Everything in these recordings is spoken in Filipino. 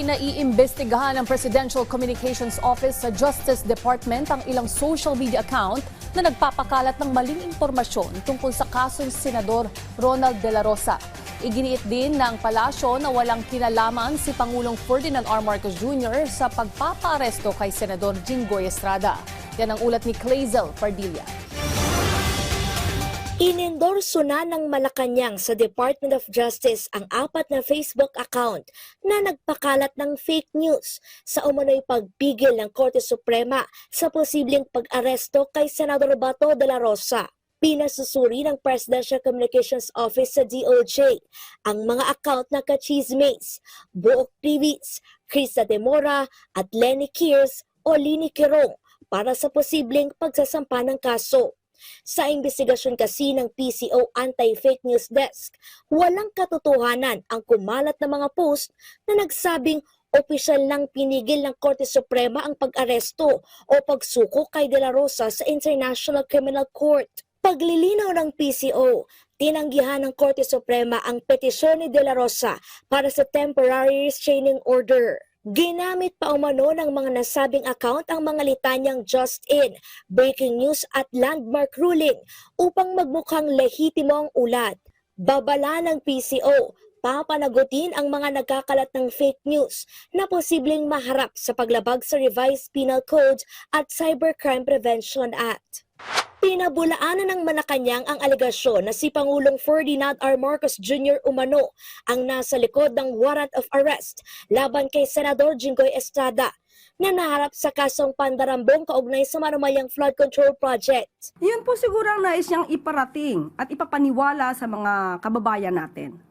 Pinaiimbestigahan ng Presidential Communications Office sa Justice Department ang ilang social media account na nagpapakalat ng maling impormasyon tungkol sa kasong Senador Ronald De La Rosa. Iginiit din ng palasyo na walang kinalaman si Pangulong Ferdinand R. Marcos Jr. sa pagpapaaresto kay Senador Jinggoy Estrada. Yan ang ulat ni Clazel Pardilla. Inendorso na ng Malacanang sa Department of Justice ang 4 na Facebook account na nagpakalat ng fake news sa umano'y pagpigil ng Korte Suprema sa posibleng pag-aresto kay Senador Bato de la Rosa. Pinasusuri ng Presidential Communications Office sa DOJ ang mga account na Kachismes, Buok Trivis, Krista De Mora at Lenny Kears o Lini Quirong para sa posibleng pagsasampa ng kaso. Sa investigasyon kasi ng PCO Anti-Fake News Desk, walang katotohanan ang kumalat na mga post na nagsabing opisyal nang pinigil ng Korte Suprema ang pag-aresto o pagsuko kay De La Rosa sa International Criminal Court. Paglilinaw ng PCO, tinanggihan ng Korte Suprema ang petisyon ni De La Rosa para sa temporary restraining order. Ginamit pa umano ng mga nasabing account ang mga litanyang just in, breaking news at landmark ruling upang magmukhang lehitimo ang ulat. Babala ng PCO, papanagutin ang mga nagkakalat ng fake news na posibleng maharap sa paglabag sa Revised Penal Code at Cybercrime Prevention Act. Pinabulaanan ng Malacanang ang alegasyon na si Pangulong Ferdinand R. Marcos Jr. umano ang nasa likod ng warrant of arrest laban kay Senador Jinggoy Estrada na naharap sa kasong pandarambong kaugnay sa manumalyang flood control project. Yun po siguro ang nais niyang iparating at ipapaniwala sa mga kababayan natin.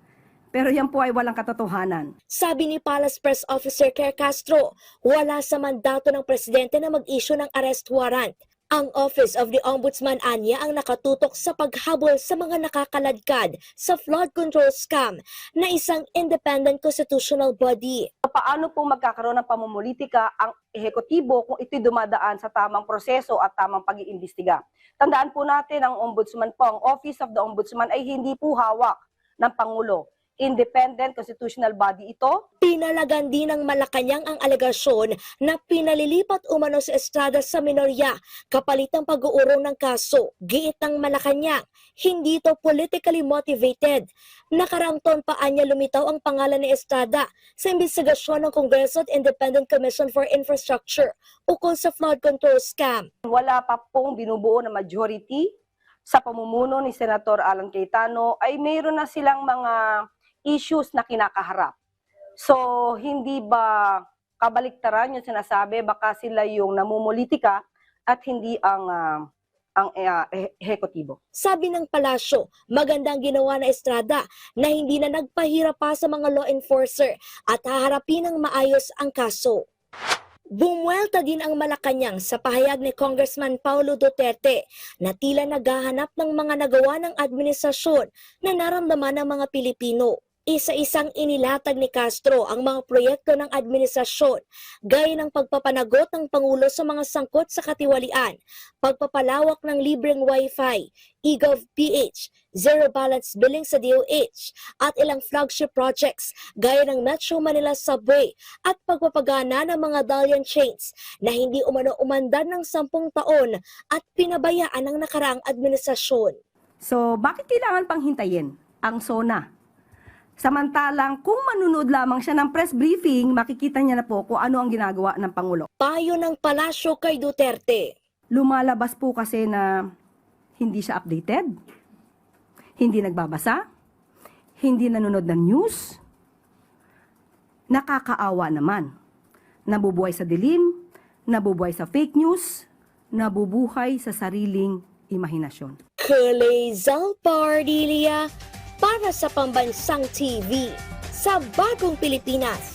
Pero yan po ay walang katotohanan. Sabi ni Palace Press Officer Claire Castro, wala sa mandato ng presidente na mag-issue ng arrest warrant. Ang Office of the Ombudsman anya ang nakatutok sa paghabol sa mga nakakaladkad sa flood control scam na isang independent constitutional body. Paano po magkakaroon ng pamumulitika ang ehekutibo kung ito'y dumadaan sa tamang proseso at tamang pag-iimbestiga? Tandaan po natin ang Ombudsman po, ang Office of the Ombudsman ay hindi po hawak ng Pangulo. Independent constitutional body ito. Pinalagan din ng Malacanang ang alegasyon na pinalilipat umano si Estrada sa minorya kapalit ng pag-uurong ng kaso. Giit ng Malacanang, hindi ito politically motivated. Nakaraang taon pa anya lumitaw ang pangalan ni Estrada sa investigasyon ng Kongreso at Independent Commission for Infrastructure ukol sa flood control scam. Wala pa pong binubuo na majority sa pamumuno ni Senator Alan Cayetano ay mayroon na silang mga issues na kinakaharap. So, hindi ba kabaliktaran yung sinasabi, baka sila yung namumulitika at hindi ang ehekutibo. Sabi ng palasyo, magandang ginawa na Estrada na hindi na nagpahirap pa sa mga law enforcer at haharapin ng maayos ang kaso. Bumuelta din ang Malacanang sa pahayag ni Congressman Paulo Duterte na tila naghahanap ng mga nagawa ng administrasyon na naramdaman ng mga Pilipino. Isa-isang inilatag ni Castro ang mga proyekto ng administrasyon, gaya ng pagpapanagot ng Pangulo sa mga sangkot sa katiwalian, pagpapalawak ng libreng Wi-Fi, eGov.ph, zero balance billing sa DOH, at ilang flagship projects gaya ng Metro Manila Subway at pagpapagana ng mga dalian chains na hindi umano-umandar ng 10 taon at pinabayaan ng nakaraang administrasyon. So, bakit kailangan pang hintayin ang SONA? Samantalang kung manunod lamang siya ng press briefing, makikita niya na po kung ano ang ginagawa ng Pangulo. Payo ng palasyo kay Duterte. Lumalabas po kasi na hindi siya updated, hindi nagbabasa, hindi nanonood ng news. Nakakaawa naman. Nabubuhay sa dilim, nabubuhay sa fake news, nabubuhay sa sariling imahinasyon. Clazel Pardilla para sa Pambansang TV sa Bagong Pilipinas.